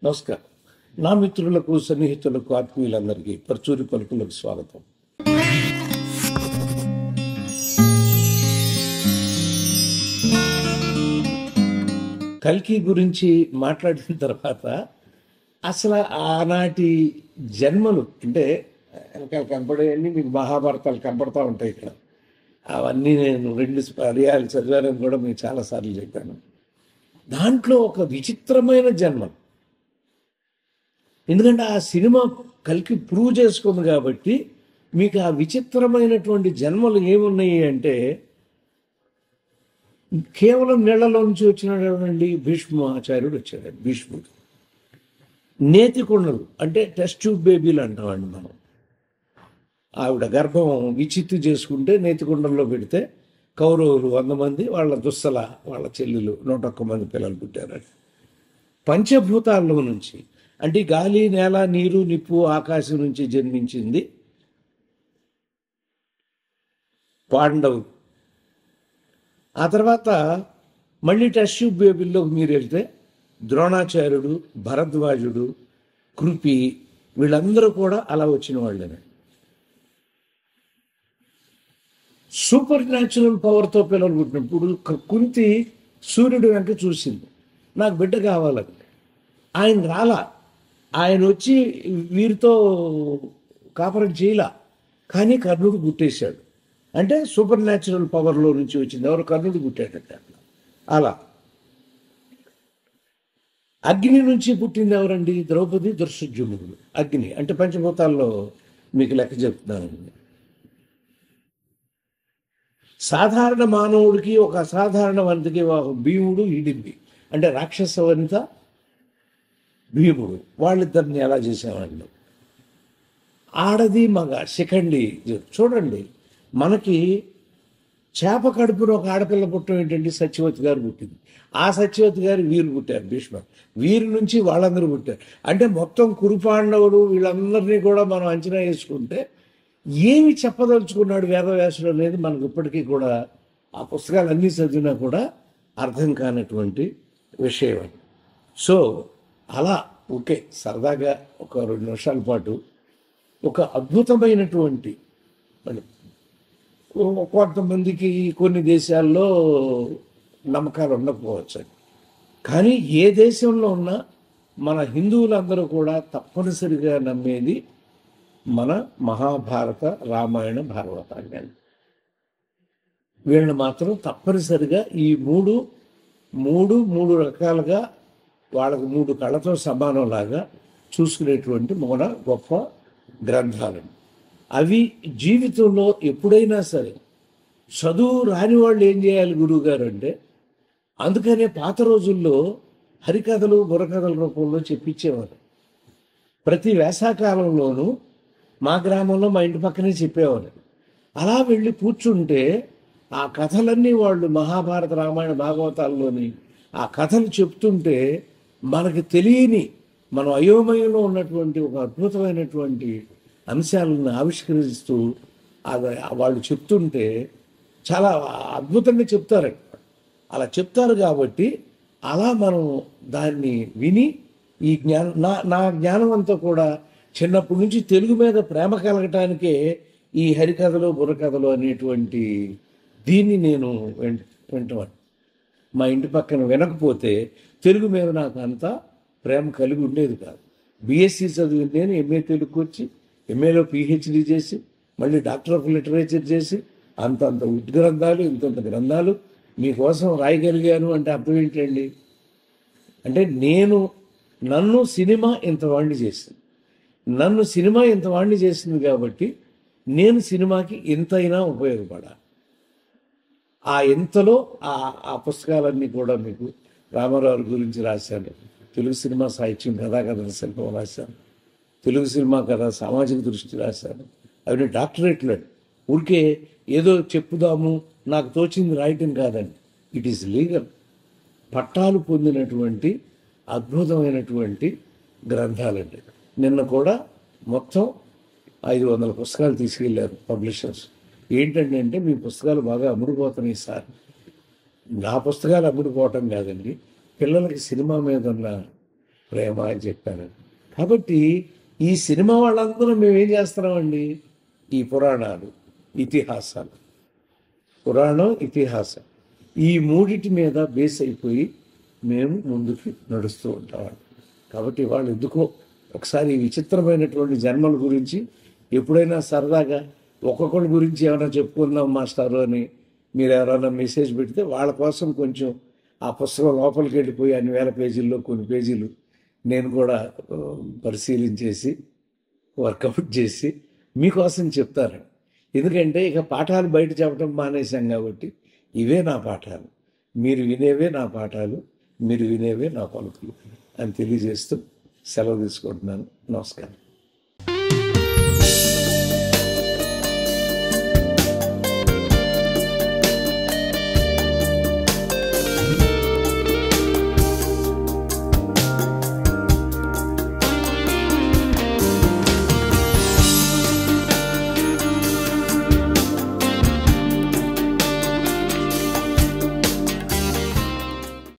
నమస్కారం. నా మిత్రులకు, సన్నిహితులకు, ఆత్మీయులందరికీ పరచూరి పలుకులకు స్వాగతం. కల్కి గురించి మాట్లాడిన తర్వాత అసలు ఆనాటి జన్మలు అంటే వెనకాల కనపడేవన్నీ మీకు మహాభారతాలు కనపడతా ఉంటాయి ఇక్కడ. అవన్నీ నేను 2 పర్యాయాలు చదివానని కూడా మీకు చాలాసార్లు చెప్పాను. దాంట్లో ఒక విచిత్రమైన జన్మలు, ఎందుకంటే ఆ సినిమా కల్కి ప్రూవ్ చేసుకుంది కాబట్టి మీకు ఆ విచిత్రమైనటువంటి జన్మలు ఏమున్నాయి అంటే, కేవలం నీళ్లలో నుంచి వచ్చినటువంటి భీష్మాచార్యుడు వచ్చాడు. భీష్ముడు నేతి కొండలు అంటే టెస్ట్ ట్యూబ్ బేబీలు అంటామండి మనం. ఆవిడ గర్భం విచిత్తు చేసుకుంటే నేతికొండల్లో పెడితే కౌరవులు 100 మంది, వాళ్ళ దుస్సల వాళ్ళ చెల్లెలు 101 మంది పిల్లలు పుట్టారని. పంచభూతాల్లో నుంచి అంటే గాలి, నేల, నీరు, నిప్పు, ఆకాశం నుంచి జన్మించింది పాండవులు. ఆ తర్వాత మళ్ళీ టెస్ట్ ట్యూబ్ బేబీల్లోకి మీరు వెళ్తే ద్రోణాచార్యుడు, భరద్వాజుడు, కృపి, వీళ్ళందరూ కూడా అలా వచ్చిన వాళ్ళేనే. సూపర్ న్యాచురల్ పవర్తో పిల్లలు పుట్టినప్పుడు కుంతి సూర్యుడు వెంట చూసింది, నాకు బిడ్డ కావాలని. ఆయన రాలా, ఆయన వచ్చి వీరితో కాపురం చేయలా, కానీ కర్ణుడు పుట్టేశాడు. అంటే సూపర్ న్యాచురల్ పవర్లో నుంచి వచ్చింది. ఎవరు? కర్ణుడు పుట్టాడంటే. అలా అగ్ని నుంచి పుట్టింది ఎవరండి? ద్రౌపది, ధృష్టద్యుమ్నుడు. అగ్ని అంటే పంచభూతాల్లో మీకు లెక్క చెప్తున్నానండి. సాధారణ మానవుడికి ఒక అసాధారణ వనితకి భీముడు, హిడింబి అంటే రాక్షస వనిత, భీముడు, వాళ్ళిద్దరిని ఎలా చేసేవాళ్ళు? ఆడది మగ శిఖండి. చూడండి, మనకి చేప కడుపున ఒక ఆడపిల్ల పుట్టడం ఏంటంటే సత్యవతి గారు పుట్టింది. ఆ సత్యవతి గారు వీరు పుట్టారు, భీష్మ. వీరి నుంచి వాళ్ళందరూ పుట్టారు. అంటే మొత్తం కురుపాండవులు వీళ్ళందరినీ కూడా మనం అంచనా వేసుకుంటే ఏమి చెప్పదలుచుకున్నాడు వేదవ్యాసుడు అనేది మనకు ఇప్పటికీ కూడా ఆ పుస్తకాలన్నీ చదివినా కూడా అర్థం కానటువంటి విషయం అని. సో అలా ఓకే, సరదాగా ఒక 2 నిమిషాల పాటు ఒక అద్భుతమైనటువంటి, కొంతమందికి కొన్ని దేశాల్లో నమ్మకాలు ఉండకపోవచ్చు, కానీ ఏ దేశంలో ఉన్నా మన హిందువులందరూ కూడా తప్పనిసరిగా నమ్మేది మన మహాభారత, రామాయణ, భాగవతాన్ని. వీళ్ళని మాత్రం తప్పనిసరిగా ఈ మూడు రకాలుగా వాళ్ళకు 3 కళ్ళతో సమానంలాగా చూసుకునేటువంటి మన గొప్ప గ్రంథాలు. అవి జీవితంలో ఎప్పుడైనా సరే చదువు రాని వాళ్ళు ఏం చేయాలి గురువు గారు అంటే, అందుకనే పాత రోజుల్లో హరికథలు, బుర్రకథల రూపంలో చెప్పించేవారు. ప్రతి వేసవకాలంలోనూ మా గ్రామంలో మా ఇంటి పక్కనే చెప్పేవారు. అలా వెళ్ళి కూర్చుంటే ఆ కథలన్నీ వాళ్ళు మహాభారత, రామాయణ, భాగవతాల్లోని ఆ కథలు చెప్తుంటే మనకి తెలియని, మనం అయోమయంలో ఉన్నటువంటి ఒక అద్భుతమైనటువంటి అంశాలను ఆవిష్కరిస్తూ వాళ్ళు చెప్తుంటే చాలా అద్భుతంగా చెప్తారండి. అలా చెప్తారు కాబట్టి అలా మనం దాన్ని విని ఈ జ్ఞానం, నా జ్ఞానం అంతా కూడా చిన్నప్పటి నుంచి తెలుగు మీద ప్రేమ కలగటానికే ఈ హరికథలు, బుర్రకథలు అనేటువంటి దీన్ని నేను వింటాను. మా ఇంటి పక్కన వినకపోతే తెలుగు మీద నాకు అంత ప్రేమ కలిగి ఉండేది కాదు. బీఎస్సీ చదివి నేను ఎంఏ తెలుగుకి వచ్చి, ఎంఏలో పిహెచ్డి చేసి, మళ్ళీ డాక్టర్ ఆఫ్ లిటరేచర్ చేసి, అంతంత ఉద్గ్రంథాలు, ఇంతంత గ్రంథాలు మీకోసం రాయగలిగాను అంటే అర్థం ఏంటండి? అంటే నన్ను సినిమా ఇంతవాణ్ణి చేసింది కాబట్టి నేను సినిమాకి ఎంతైనా ఉపయోగపడాలి. ఆ ఎంతలో ఆ పుస్తకాలన్నీ కూడా మీకు రామారావు గురించి రాశాను, తెలుగు సినిమా సాహిత్యం, కథాకథల శిల్పం రాశాను, తెలుగు సినిమా కథ, సామాజిక దృష్టి రాశాను. అవి డాక్టరేట్లు. ఊరికే ఏదో చెప్పుదాము, నాకు తోచింది రాయటం కాదండి. It is legal. పట్టాలు పొందినటువంటి అద్భుతమైనటువంటి గ్రంథాలండి. నిన్న కూడా మొత్తం 500 పుస్తకాలు తీసుకెళ్ళారు పబ్లిషర్స్. ఏంటంటే మీ పుస్తకాలు బాగా అమ్ముడుపోతున్నాయి సార్. నా పుస్తకాలు అమ్ముడుపోవటం కాదండి, పిల్లలకి సినిమా మీద ఉన్న ప్రేమ అని చెప్పాను. కాబట్టి ఈ సినిమా వాళ్ళందరూ మేము ఏం చేస్తున్నామండి, ఈ పురాణాలు, ఇతిహాసాలు, పురాణం, ఇతిహాసం, ఈ మూడిటి మీద బేస్ అయిపోయి మేము ముందుకు నడుస్తూ ఉంటామండి. కాబట్టి వాళ్ళు ఎందుకో ఒకసారి ఈ విచిత్రమైనటువంటి జన్మల గురించి ఎప్పుడైనా సరదాగా ఒక్కొక్కరి గురించి ఏమైనా చెప్పుకుందాం మాస్టారు అని మీరు ఎవరైనా మెసేజ్ పెడితే వాళ్ళ కోసం కొంచెం ఆ పుస్తకం లోపలికి వెళ్ళిపోయి అన్ని వేల పేజీల్లో కొన్ని పేజీలు నేను కూడా పరిశీలించేసి వర్కౌట్ చేసి మీకోసం చెప్తాను. ఎందుకంటే ఇక పాఠాలు బయట చెప్పడం మానేశాం కాబట్టి ఇవే నా పాఠాలు, మీరు వినేవే నా పాఠాలు, మీరు వినేవే నా పలుకులు అని తెలియజేస్తూ సెలవు తీసుకుంటున్నాను. నమస్కారం.